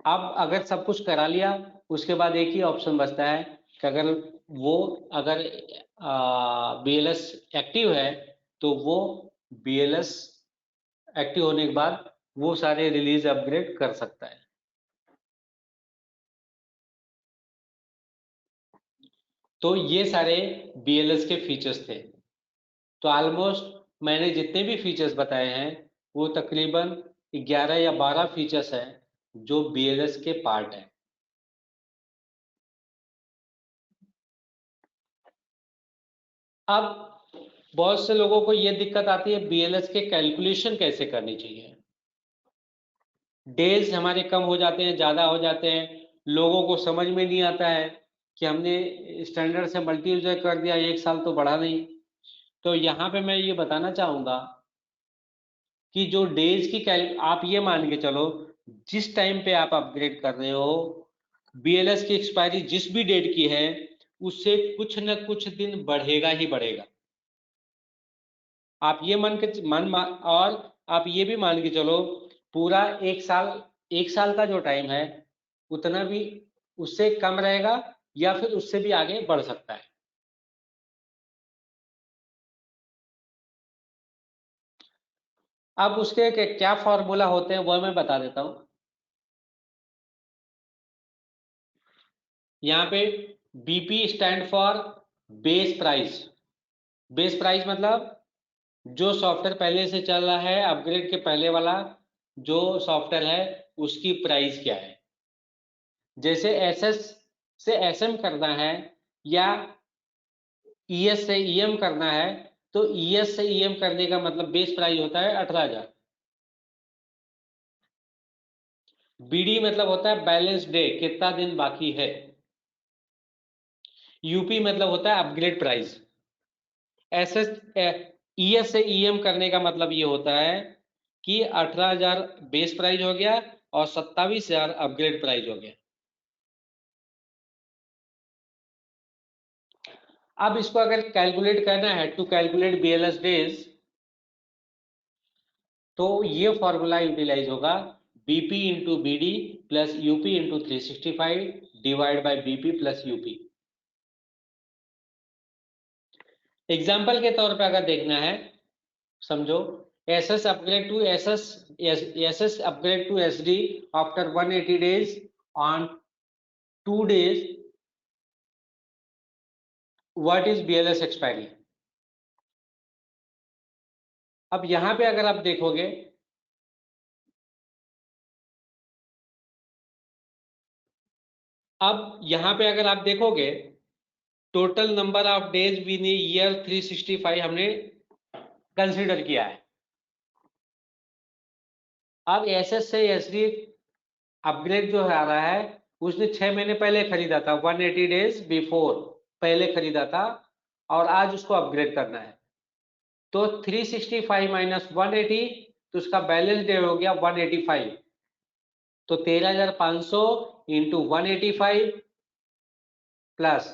Speaker 2: अब अगर सब कुछ करा लिया, उसके बाद एक ही ऑप्शन बचता है कि अगर BLS एक्टिव है तो वो BLS एक्टिव होने के बाद वो सारे रिलीज अपग्रेड कर सकता है। तो ये सारे BLS के फीचर्स थे। तो ऑलमोस्ट मैंने जितने भी फीचर्स बताए हैं वो तकरीबन 11 या 12 फीचर्स हैं जो BLS के पार्ट हैं। अब बहुत से लोगों को ये दिक्कत आती है BLS के कैलकुलेशन कैसे करनी चाहिए। डेज हमारे कम हो जाते हैं, ज़्यादा हो जाते हैं, लोगों को समझ में नहीं आता है कि हमने स्टैंडर्ड से मल्टीप्लाई कर दिया, 1 साल तो बढ़ा नहीं। तो यहाँ पे मैं ये बताना चाहूँगा कि जो डेज की आप ये मान के चलो जिस टाइम पे आप अपग्रेड कर रहे हो BLS की एक्सपायरी जिस भी डेट की है उससे कुछ न कुछ दिन बढ़ेगा ही बढ़ेगा। आप ये और आप ये भी मान के चलो पूरा 1 साल का जो टाइम है उतना भी उससे कम रहेगा या फिर उससे भी आगे बढ़ सकता है। अब उसके क्या फॉर्मूला होते हैं वो मैं बता देता हूं। यहाँ पे BP stand for base price. Base price मतलब जो सॉफ्टवेयर पहले से चल रहा है, अपग्रेड के पहले वाला जो सॉफ्टवेयर है उसकी प्राइस क्या है। जैसे SS से SM करना है या ES से EM करना है तो ES से EM करने का मतलब बेस प्राइस होता है 18,000। BD मतलब होता है बैलेंस डे, कितना दिन बाकी है। UP मतलब होता है अपग्रेड प्राइस। ES से EM करने का मतलब ये होता है कि 18,000 बेस प्राइस हो गया और 27,000 अपग्रेड प्राइस हो गया। अब इसको अगर कैलकुलेट करना है टू कैलकुलेट BLS डेज तो ये फॉर्मूला यूटिलाइज होगा BP into BD plus UP into 365 divide by BP plus UP। Example के तौर पे अगर देखना है समझो SS upgrade to SS upgrade to SD after 180 days on 2 days, what is BLS expiry। अब यहां पे अगर आप देखोगे total number of days win a year 365 हमने कंसीडर किया है। अब SS से SD अपग्रेड जो आ रहा है उसने 6 महीने पहले खरीदा था, 180 डेज बिफोर पहले खरीदा था और आज उसको अपग्रेड करना है। तो 365 माइनस 180 तो उसका बैलेंस डे हो गया 185। तो 13,500 इंटू 185 प्लस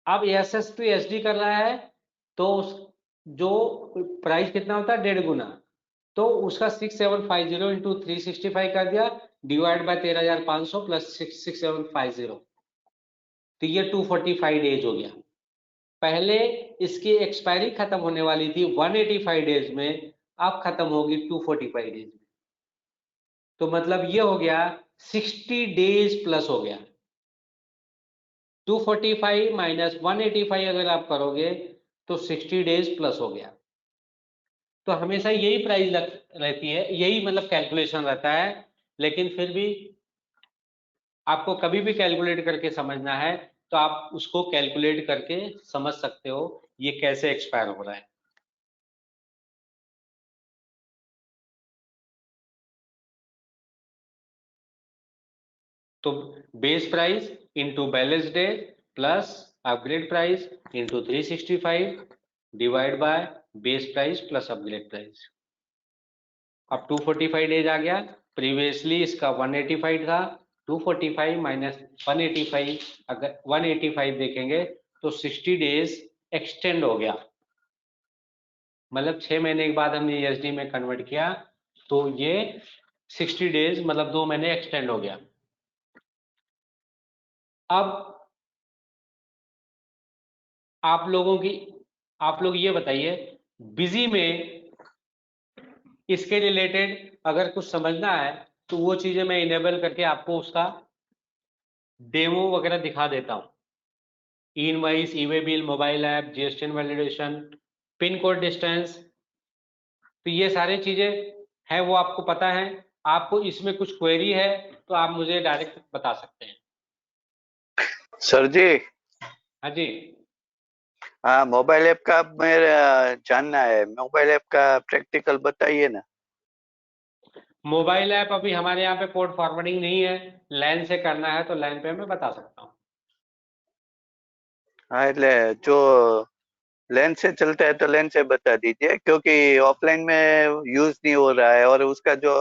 Speaker 2: अब SS टू SD कर रहा है तो जो प्राइस कितना होता है 1.5 गुना, तो उसका 6750 इंटू 365 कर दिया डिवाइड बाय 13,500 प्लस 6750 तो ये 245 डेज हो गया। पहले इसकी एक्सपायरी खत्म होने वाली थी 185 डेज में, अब खत्म होगी 245 डेज में। तो मतलब ये हो गया 60 डेज प्लस हो गया। 245 माइनस 185 अगर आप करोगे तो 60 डेज प्लस हो गया। तो हमेशा यही प्राइस रहती है, यही मतलब कैलकुलेशन रहता है। लेकिन फिर भी आपको कभी भी कैलकुलेट करके समझना है तो आप उसको कैलकुलेट करके समझ सकते हो ये कैसे एक्सपायर हो रहा है। तो base price into balance debt plus upgrade price into 365 divide by base price plus upgrade price. अब 245 डेज आ गया, प्रीवियसली इसका 185 था। 245 माइनस 185 अगर 185 देखेंगे तो 60 डेज एक्सटेंड हो गया, मतलब 6 महीने के बाद हमने ESD में कन्वर्ट किया तो ये 60 डेज मतलब 2 महीने एक्सटेंड हो गया। अब आप लोग ये बताइए, बिजी में इसके रिलेटेड अगर कुछ समझना है तो वो चीजें मैं इनेबल करके आपको उसका डेमो वगैरह दिखा देता हूँ। E invoice, e way bill, mobile app, GST validation, pin code distance, तो ये सारी चीजें हैं, वो आपको पता है। आपको इसमें कुछ क्वेरी है तो आप मुझे डायरेक्ट बता सकते हैं।
Speaker 5: सर जी,
Speaker 2: हाँ जी।
Speaker 5: हाँ मोबाइल ऐप का मेरा जानना है, मोबाइल ऐप का प्रैक्टिकल बताइए ना।
Speaker 2: मोबाइल ऐप अभी हमारे यहाँ पे पोर्ट फॉरवर्डिंग नहीं है, लैन से करना है तो लैन पे मैं बता सकता हूँ।
Speaker 5: हाँ એટલે जो लेंस से चलता है तो लेंस से बता दीजिए, क्योंकि ऑफलाइन में यूज नहीं हो रहा है और उसका जो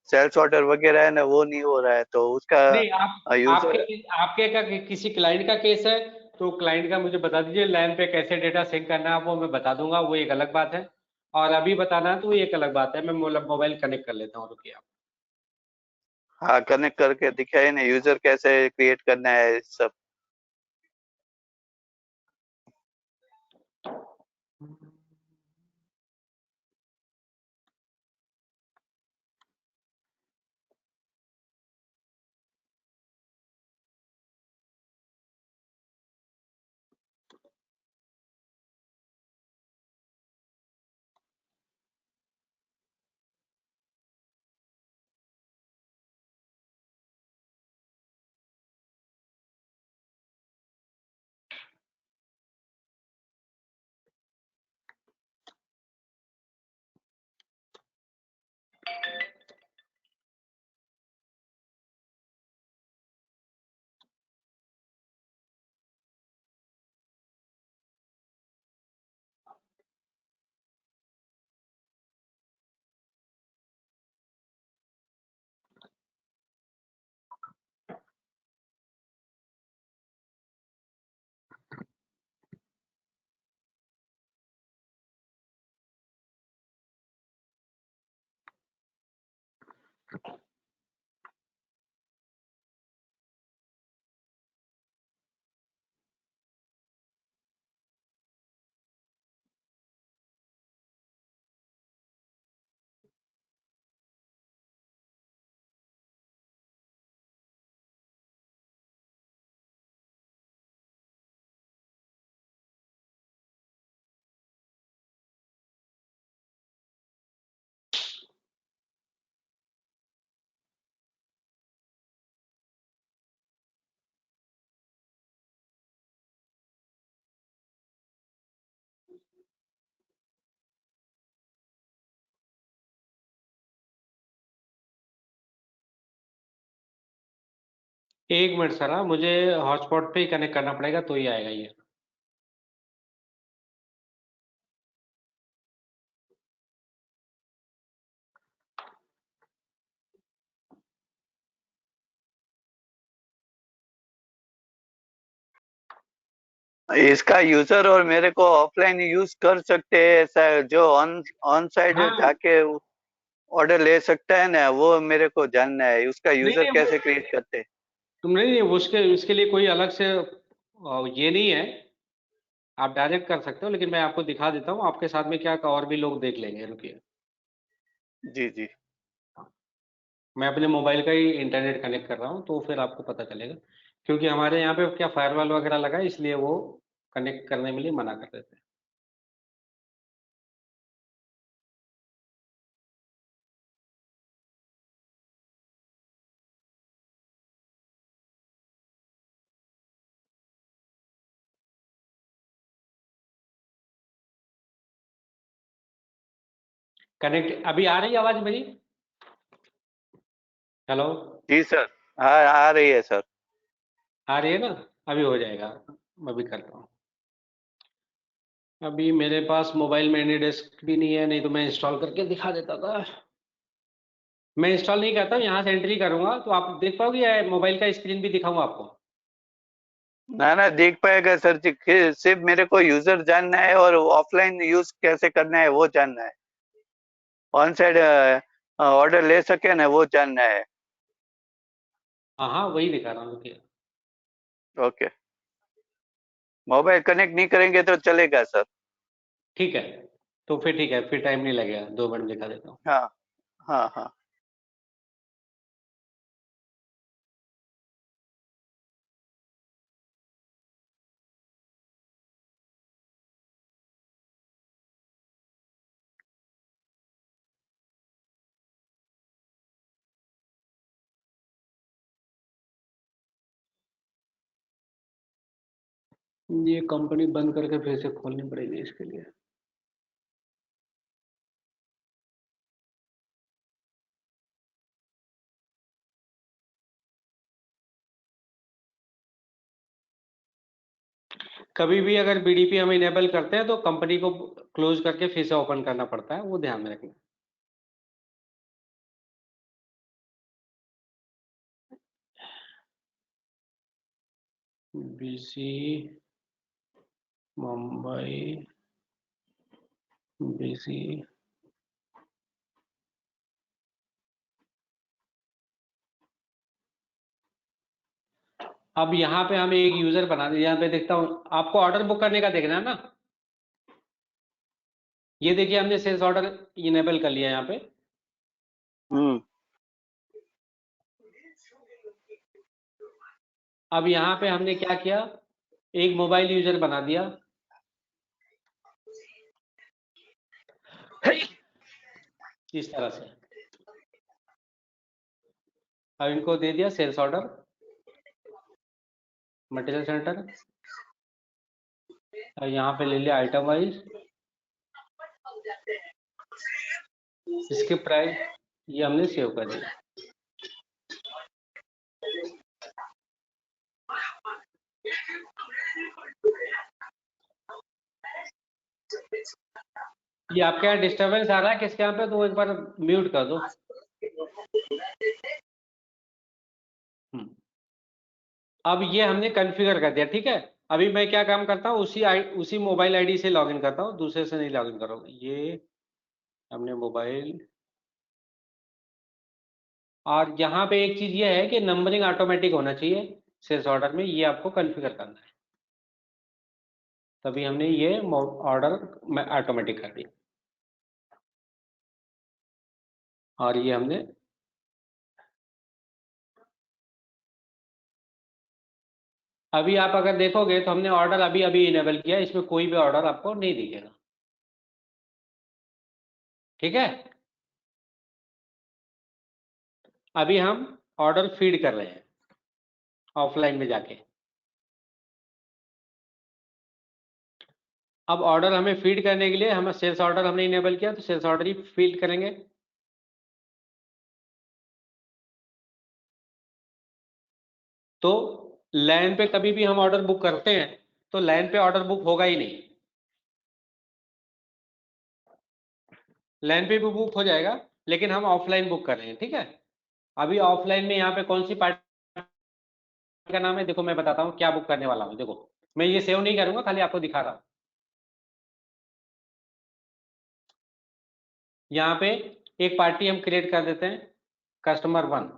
Speaker 5: सेल्स ऑर्डर वगैरह है ना वो नहीं हो रहा है, तो उसका
Speaker 2: नहीं, आप
Speaker 5: यूजर।
Speaker 2: आपके का किसी क्लाइंट का केस है तो क्लाइंट का मुझे बता दीजिए, लैन पे कैसे डेटा सिंक करना है वो मैं बता दूंगा, वो एक अलग बात है। और अभी बताना है तो वो एक अलग बात है। मैं मोबाइल कनेक्ट कर लेता हूँ, रुकिए आप।
Speaker 5: हाँ कनेक्ट करके दिखाइए ना, यूजर कैसे क्रिएट करना है सब।
Speaker 2: एक मिनट सर, हाँ, मुझे हॉटस्पॉट पे ही कनेक्ट करना पड़ेगा तो ही आएगा ये।
Speaker 5: इसका यूजर और मेरे को ऑफलाइन यूज कर सकते हैं ऐसा, जो ऑन ऑन साइड
Speaker 2: हाँ,
Speaker 5: जाके ऑर्डर ले सकता है ना, वो मेरे को जानना है, उसका
Speaker 2: नहीं
Speaker 5: यूजर
Speaker 2: नहीं,
Speaker 5: कैसे क्रिएट करते हैं।
Speaker 2: तुम नहीं, उसके उसके लिए कोई अलग से ये नहीं है। आप डायरेक्ट कर सकते हो, लेकिन मैं आपको दिखा देता हूँ, आपके साथ में क्या और भी लोग देख लेंगे, रुकिए।
Speaker 5: जी जी।
Speaker 2: मैं अपने मोबाइल का ही इंटरनेट कनेक्ट कर रहा हूँ तो फिर आपको पता चलेगा, क्योंकि हमारे यहाँ पे क्या फायरवॉल वगैरह लगा है, इसलिए वो कनेक्ट करने में लिए मना कर देते हैं। कनेक्ट अभी आ रही है आवाज मेरी? हेलो?
Speaker 5: जी सर, हाँ आ रही है सर।
Speaker 2: आ रही है ना? अभी हो जाएगा, मैं भी करता हूँ। अभी मेरे पास मोबाइल में एनी डिस्क भी नहीं है, नहीं तो मैं इंस्टॉल करके दिखा देता था। मैं इंस्टॉल नहीं करता हूँ, यहाँ से एंट्री करूंगा तो आप देख पाओगे, या मोबाइल का स्क्रीन भी दिखाऊंगा आपको?
Speaker 5: ना ना देख पाएगा सर जी, सिर्फ मेरे को यूजर जानना है और ऑफलाइन यूज कैसे करना है वो जानना है। ऑन साइड ऑर्डर ले सके ना, वो जानना है।
Speaker 2: हाँ हाँ, वही दिखा रहा हूँ, रुकिए।
Speaker 5: ओके, मोबाइल कनेक्ट नहीं करेंगे तो चलेगा सर?
Speaker 2: ठीक है, तो फिर ठीक है, फिर टाइम नहीं लगेगा, 2 मिनट दिखा देता हूँ।
Speaker 5: हाँ हाँ हाँ।
Speaker 2: ये कंपनी बंद करके फिर से खोलनी पड़ेगी इसके लिए। कभी भी अगर बीडीपी हम इनेबल करते हैं तो कंपनी को क्लोज करके फिर से ओपन करना पड़ता है, वो ध्यान में रखना। बीसी मुंबई, बीसी अब यहाँ पे हमें एक यूजर बना दिया, यहाँ पे देखता हूँ, आपको ऑर्डर बुक करने का देखना है ना। ये देखिए हमने सेल्स ऑर्डर इनेबल कर लिया यहाँ पे। अब यहाँ पे हमने क्या किया, एक मोबाइल यूजर बना दिया इस तरह से। अब इनको दे दिया सेल्स ऑर्डर, मटेरियल सेंटर, और यहाँ पे ले लिया आइटम वाइज, इसके प्राइस ये हमने सेव कर दिया। ये आपके यहाँ डिस्टरबेंस आ रहा है किसके यहाँ पे, तो एक बार म्यूट कर दो। अब ये हमने कॉन्फ़िगर कर दिया, ठीक है। अभी मैं क्या काम करता हूँ, उसी मोबाइल आईडी से लॉगिन करता हूँ, दूसरे से नहीं लॉगिन करूँगा। ये हमने मोबाइल, और यहाँ पे एक चीज ये है कि नंबरिंग ऑटोमेटिक होना चाहिए सेल्स ऑर्डर में, ये आपको कॉन्फ़िगर करना है। तभी हमने ये ऑर्डर ऑटोमेटिक कर दिया, और ये हमने अभी आप अगर देखोगे तो हमने ऑर्डर अभी अभी इनेबल किया, इसमें कोई भी ऑर्डर आपको नहीं दिखेगा, ठीक है। अभी हम ऑर्डर फीड कर रहे हैं ऑफलाइन में जाके। अब ऑर्डर हमें फीड करने के लिए, हमें सेल्स ऑर्डर हमने इनेबल किया, तो सेल्स ऑर्डर ही फीड करेंगे। तो लैन पे कभी भी हम ऑर्डर बुक करते हैं तो लैन पे ऑर्डर बुक होगा ही नहीं, लैन पे भी बुक हो जाएगा, लेकिन हम ऑफलाइन बुक कर रहे हैं, ठीक है। अभी ऑफलाइन में यहाँ पे कौन सी पार्टी का नाम है, देखो मैं बताता हूँ क्या बुक करने वाला हूँ। देखो मैं ये सेव नहीं करूंगा, खाली आपको दिखा रहा हूँ। यहाँ पे एक पार्टी हम क्रिएट कर देते हैं, कस्टमर 1।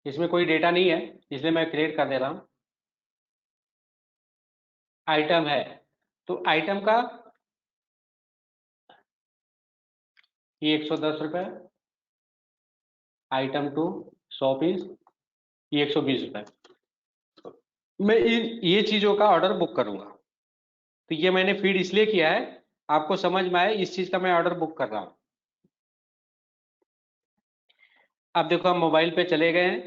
Speaker 2: इसमें कोई डेटा नहीं है, इसलिए मैं क्रिएट कर दे रहा हूँ। आइटम है, तो आइटम का ये 110 रुपये, आइटम 2 100 पीस, ये 120 रुपये। मैं ये चीजों का ऑर्डर बुक करूंगा, तो ये मैंने फीड इसलिए किया है आपको समझ में आए, इस चीज का मैं ऑर्डर बुक कर रहा हूं। अब देखो हम मोबाइल पे चले गए हैं,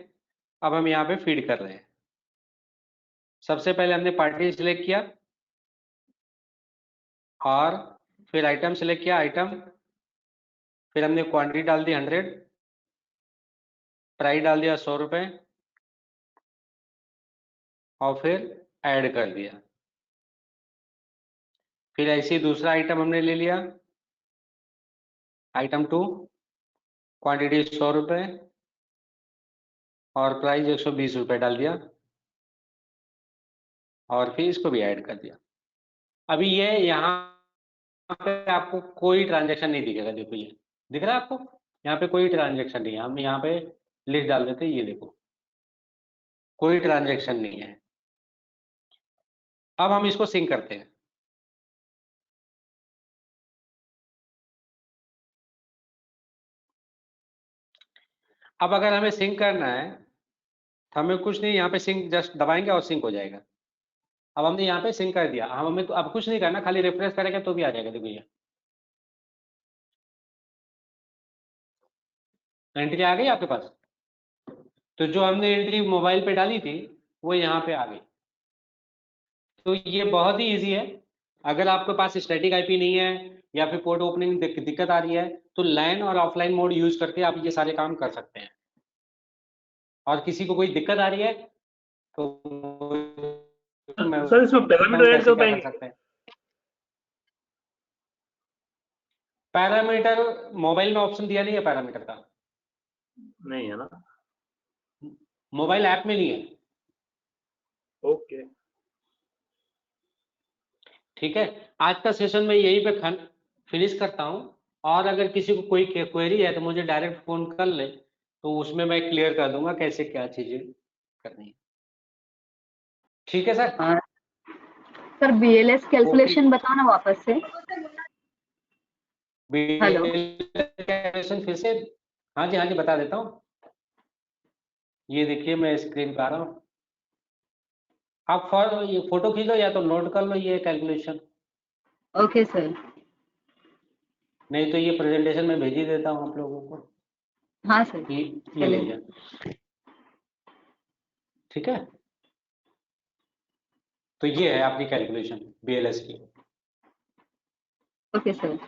Speaker 2: अब हम यहाँ पे फीड कर रहे हैं। सबसे पहले हमने पार्टी सिलेक्ट किया, और फिर आइटम सिलेक्ट किया, आइटम, फिर हमने क्वांटिटी डाल दी 100, प्राइस डाल दिया 100 रुपये, और फिर ऐड कर दिया। फिर ऐसे ही दूसरा आइटम हमने ले लिया, आइटम 2, क्वांटिटी 100 रुपये, और प्राइस 120 रुपये डाल दिया, और फिर इसको भी ऐड कर दिया। अभी ये यहाँ पे आपको कोई ट्रांजेक्शन नहीं दिखेगा। देखो ये दिख रहा है आपको, यहाँ पे कोई ट्रांजेक्शन नहीं है। हम यहाँ पे लिस्ट डाल देते हैं, ये देखो कोई ट्रांजेक्शन नहीं है। अब हम इसको सिंक करते हैं। अब अगर हमें सिंक करना है तो हमें कुछ नहीं, यहाँ पे सिंक जस्ट दबाएंगे और सिंक हो जाएगा। अब हमने यहाँ पे सिंक कर दिया, हमें तो अब कुछ नहीं करना, खाली रिफ्रेश करेंगे तो भी आ जाएगा। देखो ये एंट्री आ गई आपके पास। तो जो हमने एंट्री मोबाइल पे डाली थी वो यहाँ पे आ गई। तो ये बहुत ही इजी है। अगर आपके पास स्टैटिक आईपी नहीं है या फिर पोर्ट ओपनिंग दिक्कत आ रही है तो लैन और ऑफलाइन मोड यूज करके आप ये सारे काम कर सकते हैं। और किसी को कोई दिक्कत आ रही है तो
Speaker 6: सर इसमें पैरामीटर ऐड कर
Speaker 2: क्या
Speaker 6: पाएंगे?
Speaker 2: सकते हैं। पैरामीटर मोबाइल में ऑप्शन दिया नहीं है पैरामीटर का,
Speaker 6: नहीं है ना?
Speaker 2: मोबाइल ऐप में नहीं है।
Speaker 6: ओके,
Speaker 2: ठीक है, आज का सेशन मैं यहीं पे फिनिश करता हूँ। और अगर किसी को कोई क्वेरी है तो मुझे डायरेक्ट फोन कर ले, तो उसमें मैं क्लियर कर दूंगा कैसे क्या चीजें करनी है। ठीक है सर।
Speaker 4: हाँ सर, BLS कैलकुलेशन बताओ ना वापस से। हेलो।
Speaker 2: कैलकुलेशन फिर से, हाँ जी बता देता हूँ। ये देखिए मैं स्क्रीन पे आ रहा हूँ, आप ये फोटो खींच लो या तो नोट कर लो ये कैलकुलेशन।
Speaker 4: Okay sir.
Speaker 2: नहीं तो ये प्रेजेंटेशन में भेज ही देता हूँ आप लोगों को।
Speaker 4: हाँ सर।
Speaker 2: ये
Speaker 4: चलिए।
Speaker 2: लीजिए, ठीक है। तो ये है आपकी कैलकुलेशन BLS की।
Speaker 4: Okay sir.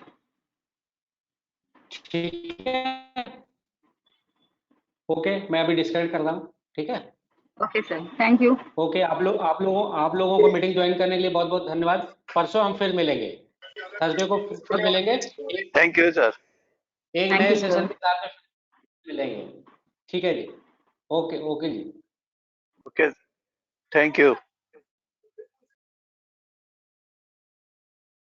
Speaker 2: ठीक है, ओके मैं अभी डिस्कनेक्ट कर रहा हूँ। ठीक है,
Speaker 4: okay sir, thank you.
Speaker 2: Okay. आप लोगों को मीटिंग ज्वाइन करने के लिए बहुत बहुत धन्यवाद। परसों हम फिर मिलेंगे, थर्सडे को फिर मिलेंगे,
Speaker 5: थैंक यू सर।
Speaker 2: एक
Speaker 4: Thank
Speaker 2: नए
Speaker 4: you,
Speaker 2: सेशन
Speaker 4: sir.
Speaker 2: के साथ में मिलेंगे। ठीक है जी, ओके ओके जी।
Speaker 5: Okay, thank you.